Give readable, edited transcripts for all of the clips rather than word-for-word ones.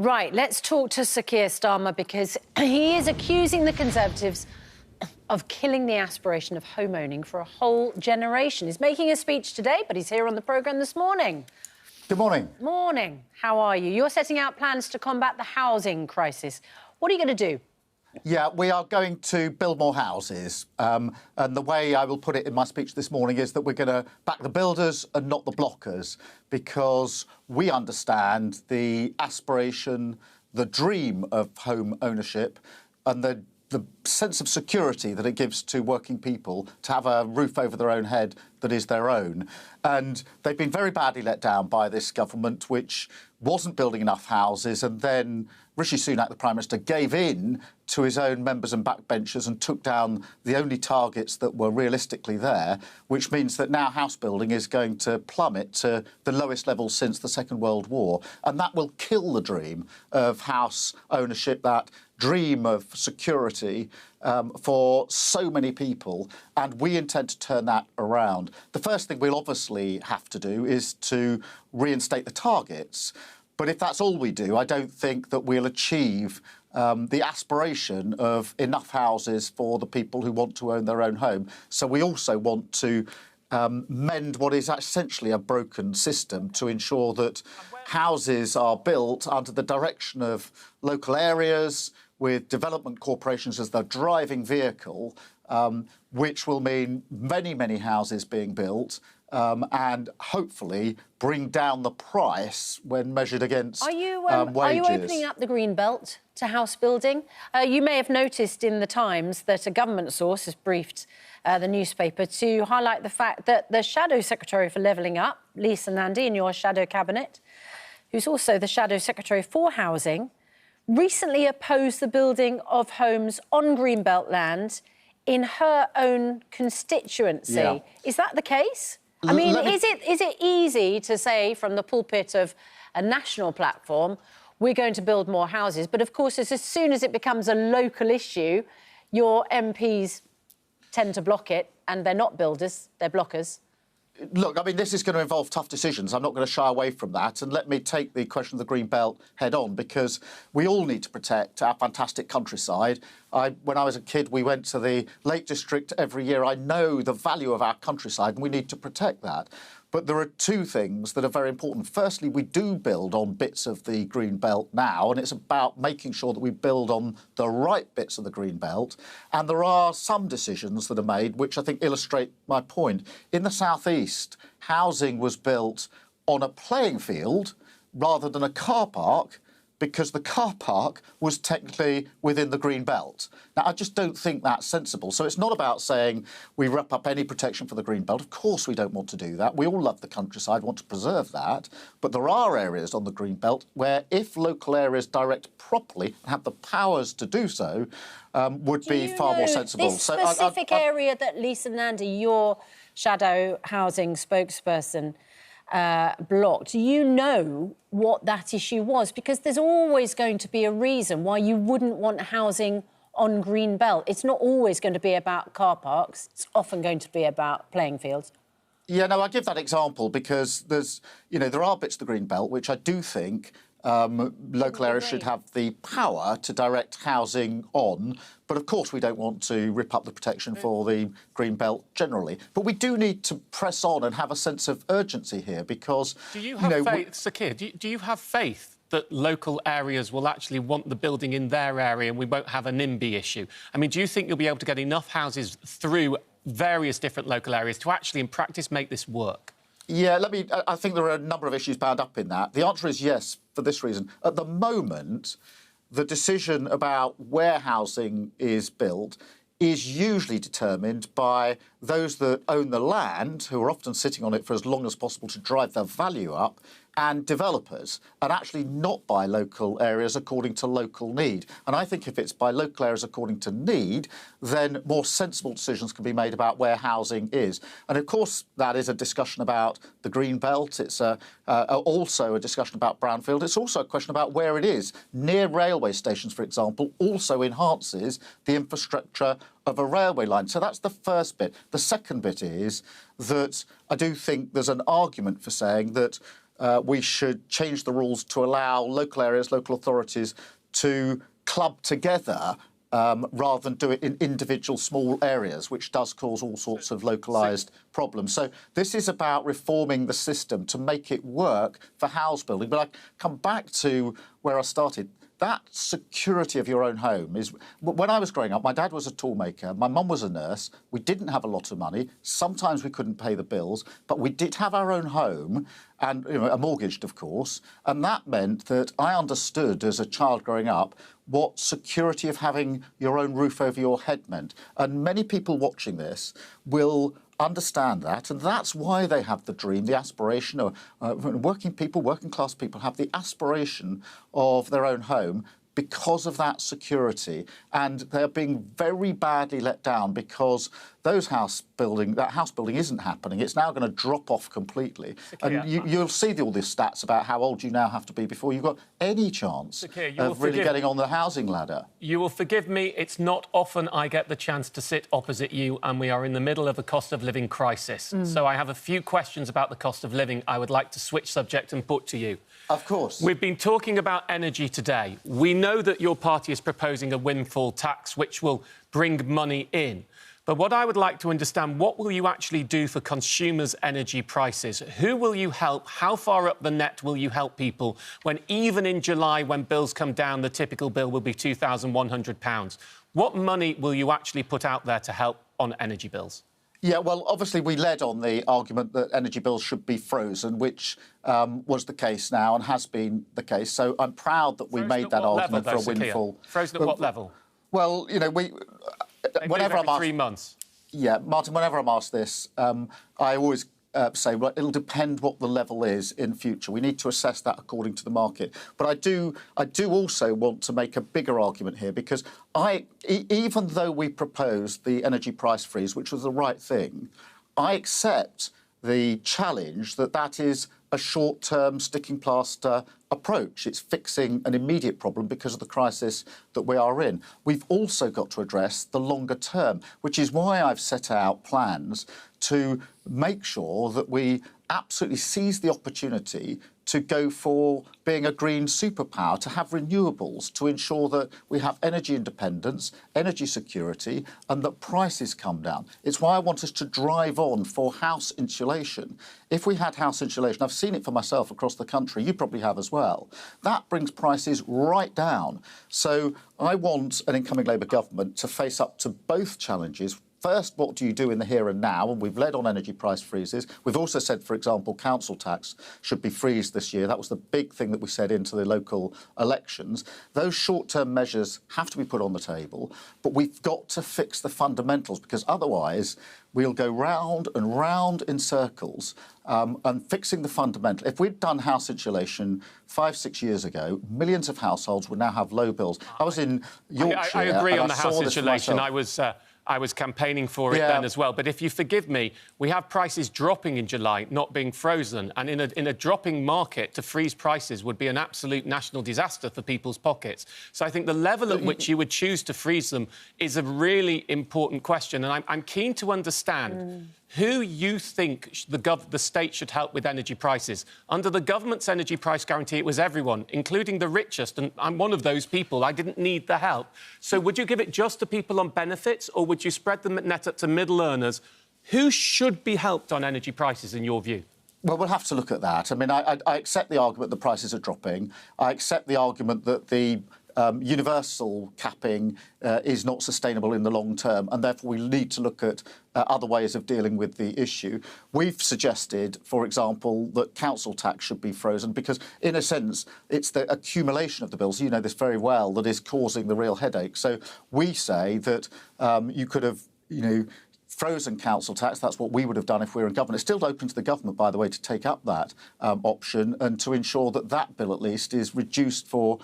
Right, let's talk to Sir Keir Starmer because he is accusing the Conservatives of killing the aspiration of home owning for a whole generation. He's making a speech today, but he's here on the programme this morning. Good morning. Morning. How are you? You're setting out plans to combat the housing crisis. What are you going to do? Yeah, we are going to build more houses. And the way I will put it in my speech this morning is that we're going to back the builders and not the blockers, because we understand the aspiration, the dream of home ownership and the sense of security that it gives to working people to have a roof over their own head that is their own. And they've been very badly let down by this government, which wasn't building enough houses, and then Rishi Sunak, the Prime Minister, gave in to his own members and backbenchers and took down the only targets that were realistically there, which means that now house building is going to plummet to the lowest level since the Second World War. And that will kill the dream of house ownership, that dream of security for so many people, and we intend to turn that around. The first thing we'll obviously have to do is to reinstate the targets. But if that's all we do, I don't think that we'll achieve the aspiration of enough houses for the people who want to own their own home. So we also want to mend what is essentially a broken system to ensure that houses are built under the direction of local areas, with development corporations as the driving vehicle, which will mean many, many houses being built and hopefully bring down the price when measured against wages. Are you opening up the green belt to house building? You may have noticed in the Times that a government source has briefed the newspaper to highlight the fact that the Shadow Secretary for Levelling Up, Lisa Nandy, in your shadow cabinet, who's also the Shadow Secretary for Housing, recently opposed the building of homes on greenbelt land in her own constituency. Yeah. Is that the case? I mean, is it easy to say from the pulpit of a national platform, we're going to build more houses, but of course, as soon as it becomes a local issue, your MPs tend to block it, and they're not builders, they're blockers? Look, I mean, this is going to involve tough decisions. I'm not going to shy away from that. And let me take the question of the green belt head on, because we all need to protect our fantastic countryside. When I was a kid, we went to the Lake District every year. I know the value of our countryside, and we need to protect that. But there are two things that are very important. Firstly, we do build on bits of the green belt now, and it's about making sure that we build on the right bits of the green belt. And there are some decisions that are made which I think illustrate my point. In the southeast, housing was built on a playing field rather than a car park, because the car park was technically within the green belt. Now, I just don't think that's sensible. So it's not about saying we rip up any protection for the green belt. Of course we don't want to do that. We all love the countryside, want to preserve that. But there are areas on the green belt where, if local areas direct properly and have the powers to do so, would be far more sensible. This specific area that Lisa Nandy, your shadow housing spokesperson, blocked, do you know what that issue was? Because there's always going to be a reason why you wouldn't want housing on green belt. It's not always going to be about car parks. It's often going to be about playing fields. Yeah, no, I give that example because there are bits of the green belt which I do think local areas should have the power to direct housing on. But of course, we don't want to rip up the protection for the green belt generally. But we do need to press on and have a sense of urgency here, because do you have faith, Sir Keir? Do you have faith that local areas will actually want the building in their area and we won't have a NIMBY issue? I mean, do you think you'll be able to get enough houses through various different local areas to actually, in practice, make this work? Yeah, I think there are a number of issues bound up in that. The answer is yes, for this reason. At the moment, the decision about where housing is built is usually determined by those that own the land, who are often sitting on it for as long as possible to drive their value up, and developers, and actually not by local areas according to local need. And I think if it's by local areas according to need, then more sensible decisions can be made about where housing is. And of course, that is a discussion about the green belt. It's also a discussion about brownfield. It's also a question about where it is. Near railway stations, for example, also enhances the infrastructure of a railway line. So that's the first bit. The second bit is that I do think there's an argument for saying that we should change the rules to allow local areas, local authorities to club together rather than do it in individual small areas, which does cause all sorts of localised problems. So this is about reforming the system to make it work for house building. But I come back to where I started. That security of your own home is... When I was growing up, my dad was a toolmaker, my mum was a nurse, we didn't have a lot of money, sometimes we couldn't pay the bills, but we did have our own home, and mortgaged, of course, and that meant that I understood as a child growing up what security of having your own roof over your head meant. And many people watching this will understand that, and that's why they have the dream, the aspiration of working people, working class people have the aspiration of their own home because of that security, and they're being very badly let down because that house building isn't happening. It's now going to drop off completely. And you'll see all these stats about how old you now have to be before you've got any chance of really getting on the housing ladder. You will forgive me, it's not often I get the chance to sit opposite you, and we are in the middle of a cost of living crisis. So I have a few questions about the cost of living I would like to switch subject and put to you. Of course. We've been talking about energy today. We know that your party is proposing a windfall tax which will bring money in. But what I would like to understand, what will you actually do for consumers' energy prices? Who will you help? How far up the net will you help people when even in July, when bills come down, the typical bill will be £2,100? What money will you actually put out there to help on energy bills? Yeah, well, obviously we led on the argument that energy bills should be frozen, which was the case now and has been the case. So I'm proud that we made that argument for a windfall. Frozen at what level? Well, whenever I'm asked... 3 months. Yeah, Martin, whenever I'm asked this, I always say, well, it'll depend what the level is in future. We need to assess that according to the market. But I do also want to make a bigger argument here, because even though we proposed the energy price freeze, which was the right thing, I accept the challenge that is a short-term sticking plaster approach. It's fixing an immediate problem because of the crisis that we are in. We've also got to address the longer term, which is why I've set out plans to make sure that we absolutely seize the opportunity to go for being a green superpower, to have renewables, to ensure that we have energy independence, energy security, and that prices come down. It's why I want us to drive on for house insulation. If we had house insulation, I've seen it for myself across the country, you probably have as well, that brings prices right down. So I want an incoming Labour government to face up to both challenges. First, what do you do in the here and now? And we've led on energy price freezes. We've also said, for example, council tax should be freezed this year. That was the big thing that we said into the local elections. Those short-term measures have to be put on the table, but we've got to fix the fundamentals, because otherwise we'll go round and round in circles. And fixing the fundamental. If we'd done house insulation 5-6 years ago, millions of households would now have low bills. I was in Yorkshire. I agree on the house insulation. I was campaigning for it then as well. But if you forgive me, we have prices dropping in July, not being frozen. And in a dropping market, to freeze prices would be an absolute national disaster for people's pockets. So I think the level at which you would choose to freeze them is a really important question. And I'm keen to understand who you think the state should help with energy prices. Under the government's energy price guarantee, it was everyone, including the richest, and I'm one of those people. I didn't need the help. So would you give it just to people on benefits, or would you spread the net up to middle earners? Who should be helped on energy prices, in your view? Well, we'll have to look at that. I mean, I accept the argument that prices are dropping. I accept the argument that the universal capping is not sustainable in the long term, and therefore we need to look at other ways of dealing with the issue. We've suggested, for example, that council tax should be frozen because, in a sense, it's the accumulation of the bills, you know this very well, that is causing the real headache. So we say that you could have, frozen council tax. That's what we would have done if we were in government. It's still open to the government, by the way, to take up that option and to ensure that that bill, at least, is reduced for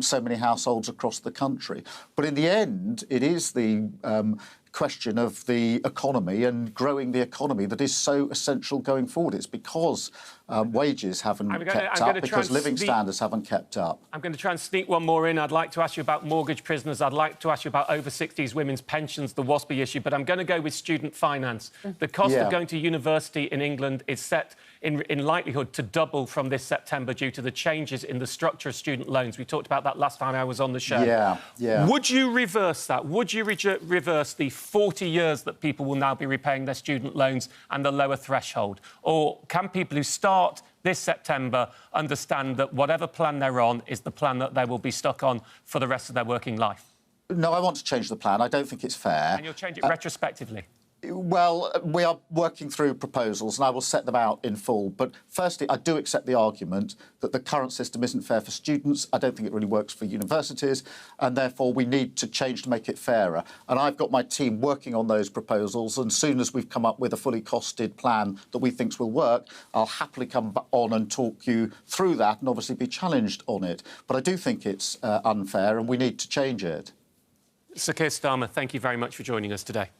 so many households across the country. But in the end, it is the question of the economy and growing the economy that is so essential going forward. It's because wages haven't kept up, because living standards haven't kept up. I'm going to try and sneak one more in. I'd like to ask you about mortgage prisoners. I'd like to ask you about over 60s women's pensions, the WASPy issue, but I'm going to go with student finance. The cost of going to university in England is set in likelihood to double from this September due to the changes in the structure of student loans. We talked about that last time I was on the show. Would you reverse that? Would you reverse the 40 years that people will now be repaying their student loans and the lower threshold? Or can people who start this September understand that whatever plan they're on is the plan that they will be stuck on for the rest of their working life? No, I want to change the plan. I don't think it's fair. And you'll change it retrospectively? Well, we are working through proposals and I will set them out in full. But firstly, I do accept the argument that the current system isn't fair for students. I don't think it really works for universities, and therefore we need to change to make it fairer. And I've got my team working on those proposals, and as soon as we've come up with a fully costed plan that we think will work, I'll happily come on and talk you through that and obviously be challenged on it. But I do think it's unfair and we need to change it. Sir Keir Starmer, thank you very much for joining us today.